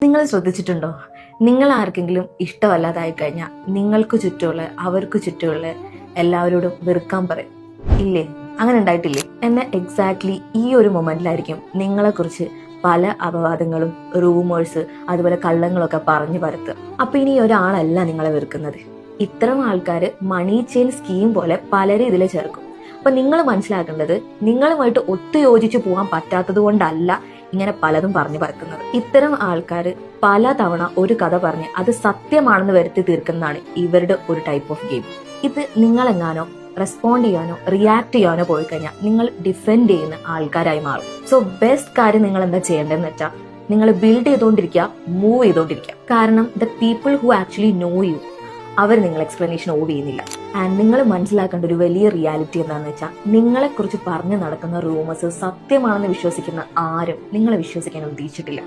നിങ്ങൾ ശ്രദ്ധിച്ചിട്ടുണ്ടോ? നിങ്ങൾ ആർക്കെങ്കിലും ഇഷ്ടമല്ലാതായി കഴിഞ്ഞാൽ നിങ്ങൾക്ക് ചുറ്റുമുള്ള അവർക്ക് ചുറ്റുമുള്ള എല്ലാവരോടും വെറുക്കാൻ പറയും ഇല്ലേ? അങ്ങനെ ഉണ്ടായിട്ടില്ലേ? എന്നാൽ എക്സാക്ട്ലി ഈ ഒരു മൊമെന്റിലായിരിക്കും നിങ്ങളെക്കുറിച്ച് പല അപവാദങ്ങളും റൂമേഴ്സ് അതുപോലെ കള്ളങ്ങളൊക്കെ പറഞ്ഞു പരത്തുക. അപ്പൊ ഇനി ഒരാളല്ല നിങ്ങളെ വെറുക്കുന്നത്. ഇത്തരം ആൾക്കാര് മണി ചെയിൻ സ്കീം പോലെ പലരും ഇതിൽ ചേർക്കും. അപ്പൊ നിങ്ങൾ മനസ്സിലാക്കേണ്ടത്, നിങ്ങളുമായിട്ട് ഒത്തുയോജിച്ചു പോകാൻ പറ്റാത്തത് കൊണ്ടല്ല ഇങ്ങനെ പലതും പറഞ്ഞു പരത്തുന്നത്. ഇത്തരം ആൾക്കാർ പല തവണ ഒരു കഥ പറഞ്ഞ് അത് സത്യമാണെന്ന് വരുത്തി തീർക്കുന്നതാണ് ഇവരുടെ ഒരു ടൈപ്പ് ഓഫ് ഗെയിം. ഇത് നിങ്ങളെങ്ങാനോ റെസ്പോണ്ട് ചെയ്യാനോ റിയാക്ട് ചെയ്യാനോ പോയി കഴിഞ്ഞാൽ നിങ്ങൾ ഡിഫെൻഡ് ചെയ്യുന്ന ആൾക്കാരായി മാറും. സോ ബെസ്റ്റ് കാര്യം നിങ്ങൾ എന്താ ചെയ്യേണ്ടതെന്ന് വെച്ചാൽ, നിങ്ങൾ ബിൽഡ് ചെയ്തുകൊണ്ടിരിക്കുക, മൂവ് ചെയ്തുകൊണ്ടിരിക്കുക. കാരണം the people who actually know you, അവർ നിങ്ങൾ എക്സ്പ്ലനേഷൻ ഓവ് ചെയ്യുന്നില്ല. ആൻഡ് നിങ്ങൾ മനസ്സിലാക്കേണ്ട ഒരു വലിയ റിയാലിറ്റി എന്താണെന്ന് വെച്ചാൽ, നിങ്ങളെക്കുറിച്ച് പറഞ്ഞു നടക്കുന്ന റൂമേഴ്സ് സത്യമാണെന്ന് വിശ്വസിക്കുന്ന ആരും നിങ്ങളെ വിശ്വസിക്കാൻ ഉദ്ദേശിച്ചിട്ടില്ല.